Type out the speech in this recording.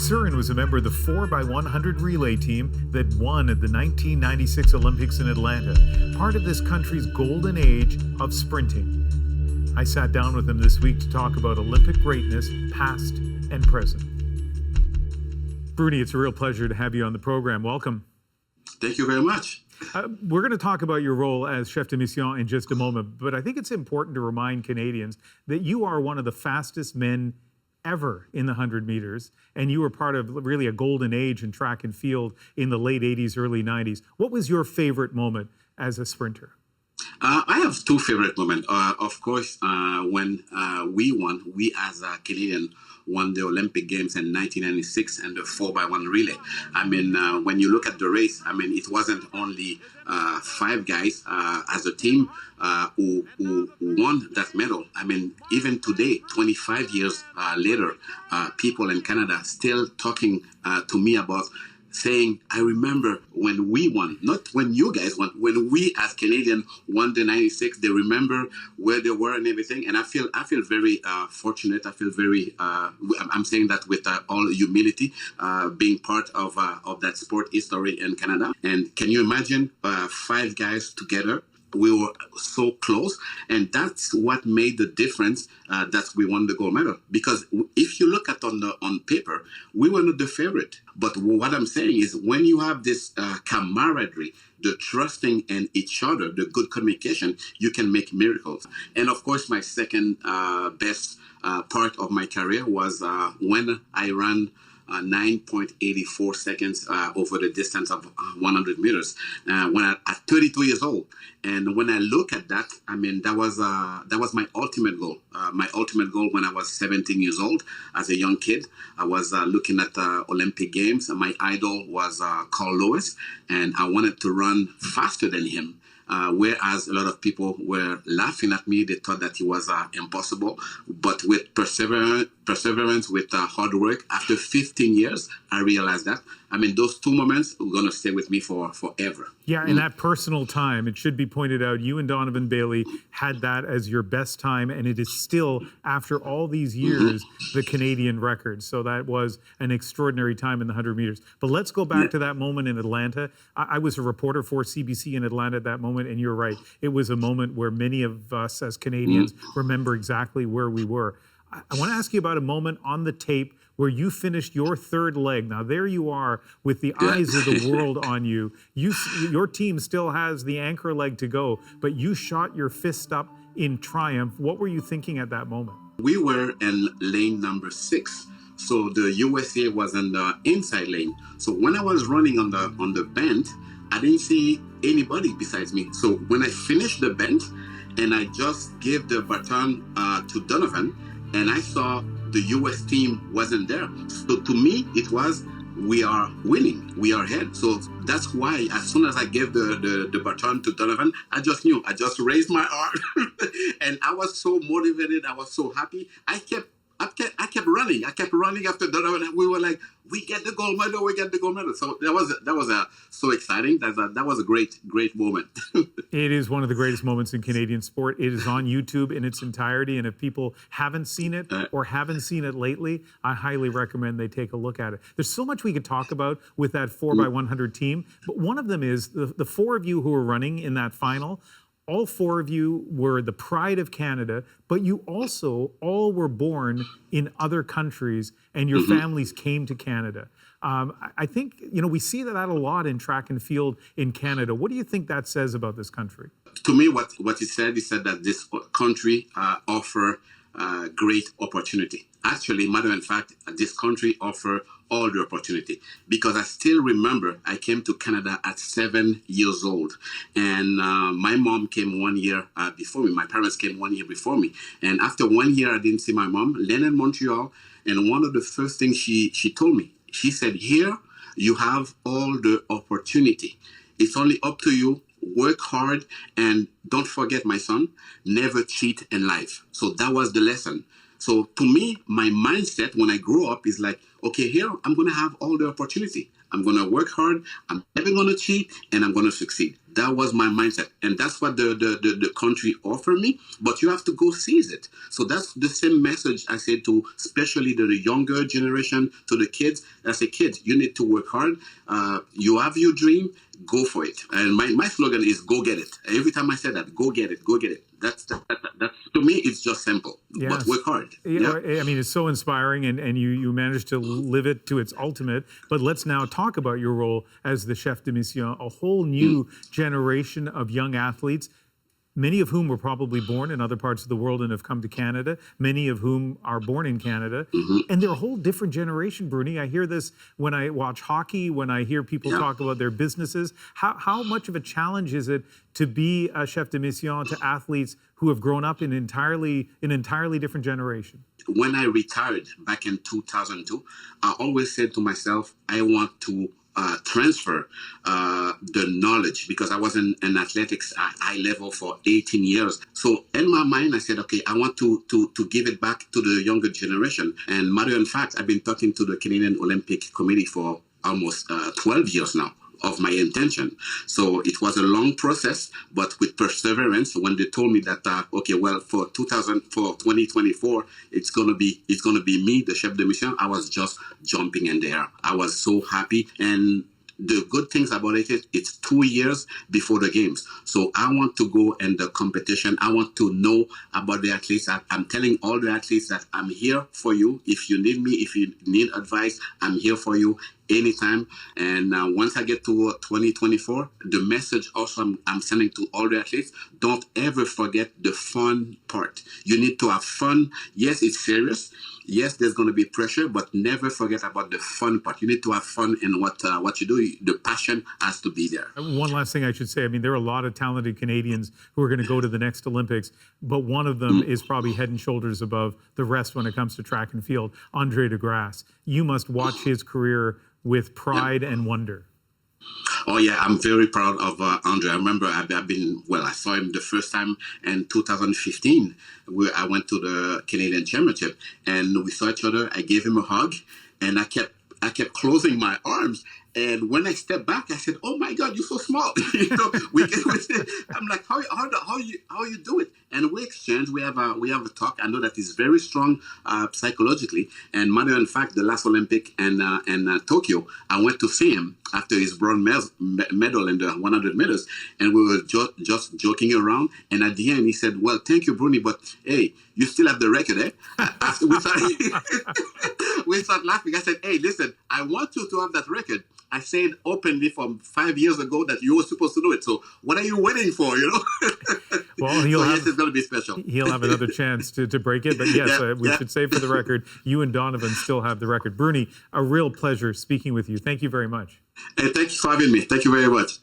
Surin was a member of the 4x100 relay team that won at the 1996 Olympics in Atlanta, part of this country's golden age of sprinting. I sat down with him this week to talk about Olympic greatness, past and present. Bruny, it's a real pleasure to have you on the program. Welcome. Thank you very much. We're going to talk about your role as chef de mission in just a moment, but I think it's important to remind Canadians that you are one of the fastest men ever in the 100 meters, and you were part of really a golden age in track and field in the late 80s, early 90s. What was your favorite moment as a sprinter? I have two favorite moments. Of course, when we as a Canadian won the Olympic Games in 1996 and the 4x1 relay. I mean, when you look at the race, I mean, it wasn't only 5 guys as a team who won that medal. I mean, even today, 25 years later, people in Canada still talking to me about saying, I remember when we won, not when you guys won, when we as Canadian won the 96, they remember where they were and everything. And I feel very fortunate. I feel very, I'm saying that with all humility, being part of that sport history in Canada. And can you imagine 5 guys together? We were so close, and that's what made the difference that we won the gold medal. Because if you look at on paper, we were not the favorite. But what I'm saying is when you have this camaraderie, the trusting in each other, the good communication, you can make miracles. And of course, my second best part of my career was when I ran 9.84 seconds over the distance of 100 meters at 32 years old. And when I look at that, I mean, that was my ultimate goal. My ultimate goal when I was 17 years old as a young kid, I was looking at the Olympic Games. My idol was Carl Lewis, and I wanted to run faster than him. Whereas a lot of people were laughing at me, they thought that it was impossible. But with perseverance, with hard work, after 15 years, I realized that. I mean, those 2 moments are going to stay with me forever. Yeah, in that personal time, it should be pointed out, you and Donovan Bailey had that as your best time, and it is still, after all these years, the Canadian record. So that was an extraordinary time in the 100 meters. But let's go back to that moment in Atlanta. I was a reporter for CBC in Atlanta at that moment, and you're right. It was a moment where many of us as Canadians remember exactly where we were. I want to ask you about a moment on the tape where you finished your third leg. Now, there you are with the eyes of the world on you. Your team still has the anchor leg to go, but you shot your fist up in triumph. What were you thinking at that moment? We were in lane number 6. So the USA was in the inside lane. So when I was running on the bend, I didn't see anybody besides me. So when I finished the bend and I just gave the baton to Donovan, and I saw the U.S. team wasn't there. So to me, it was, we are winning, we are ahead. So that's why as soon as I gave the baton to Donovan, I just knew, I just raised my arm and I was so motivated, I was so happy. I kept running. I kept running after Donovan, and we were like, we get the gold medal, we get the gold medal. So that was so exciting. That was a great moment. It is one of the greatest moments in Canadian sport. It is on YouTube in its entirety, and if people haven't seen it or haven't seen it lately, I highly recommend they take a look at it. There's so much we could talk about with that 4x100 team, but one of them is the 4 of you who were running in that final. All 4 of you were the pride of Canada, but you also all were born in other countries, and your families came to Canada. I think, we see that a lot in track and field in Canada. What do you think that says about this country? To me, what he said that this country offer great opportunity. Actually, matter of fact, this country offer all the opportunity, because I still remember I came to Canada at 7 years old, and my mom came 1 year before me. My parents came 1 year before me, and after 1 year I didn't see my mom. Then in Montreal, and one of the first things she told me, she said, here you have all the opportunity. It's only up to you. Work hard, and don't forget, my son, never cheat in life. So that was the lesson. So to me, my mindset when I grow up is like, okay, here I'm going to have all the opportunity. I'm going to work hard. I'm never going to cheat, and I'm going to succeed. That was my mindset. And that's what the country offered me. But you have to go seize it. So that's the same message I said to especially the younger generation, to the kids. I say, kids, you need to work hard. You have your dream, go for it. And my slogan is go get it. Every time I say that, go get it, go get it. That's to me, it's just simple. Yes. But work hard. Yeah. I mean, it's so inspiring, and you managed to live it to its ultimate. But let's now talk about your role as the chef de mission, a whole new generation of young athletes, many of whom were probably born in other parts of the world and have come to Canada, many of whom are born in Canada. And they're a whole different generation, Bruny. I hear this when I watch hockey, when I hear people talk about their businesses. How much of a challenge is it to be a chef de mission to athletes who have grown up in an entirely different generation? When I retired back in 2002, I always said to myself, I want to transfer the knowledge, because I was in athletics at high level for 18 years. So in my mind, I said, okay, I want to give it back to the younger generation. And matter of fact, I've been talking to the Canadian Olympic Committee for almost 12 years now of my intention. So it was a long process, but with perseverance. When they told me that okay, well, for 2024, it's gonna be me, the chef de mission, I was just jumping in there. I was so happy. And the good things about it is it's 2 years before the games. So I want to go in the competition. I want to know about the athletes. I'm telling all the athletes that I'm here for you. If you need me, if you need advice, I'm here for you anytime. And once I get to 2024, the message also I'm sending to all the athletes, don't ever forget the fun part. You need to have fun. Yes, it's serious. Yes, there's going to be pressure, but never forget about the fun part. You need to have fun in what you do. The passion has to be there. One last thing I should say, I mean, there are a lot of talented Canadians who are going to go to the next Olympics, but one of them is probably head and shoulders above the rest when it comes to track and field, Andre de Grasse. You must watch his career with pride and wonder. Oh yeah, I'm very proud of Andre. I remember I saw him the first time in 2015, where I went to the Canadian Championship, and we saw each other. I gave him a hug, and I kept closing my arms. And when I stepped back, I said, "Oh my God, you're so small!" I'm like, "How you do it?" And we exchange. We have a talk. I know that he's very strong psychologically. And matter of fact, the last Olympic and Tokyo, I went to see him after his bronze medal in the 100 meters, and we were just joking around. And at the end, he said, "Well, thank you, Bruny, but hey, you still have the record, eh?" After we started laughing. I said, "Hey, listen, I want you to have that record. I said openly from 5 years ago that you were supposed to do it. So what are you waiting for, you know?" Well, yes, it's going to be special. He'll have another chance to break it. But yes, we should say for the record, you and Donovan still have the record. Bruny, a real pleasure speaking with you. Thank you very much. Hey, thank you for having me. Thank you very much.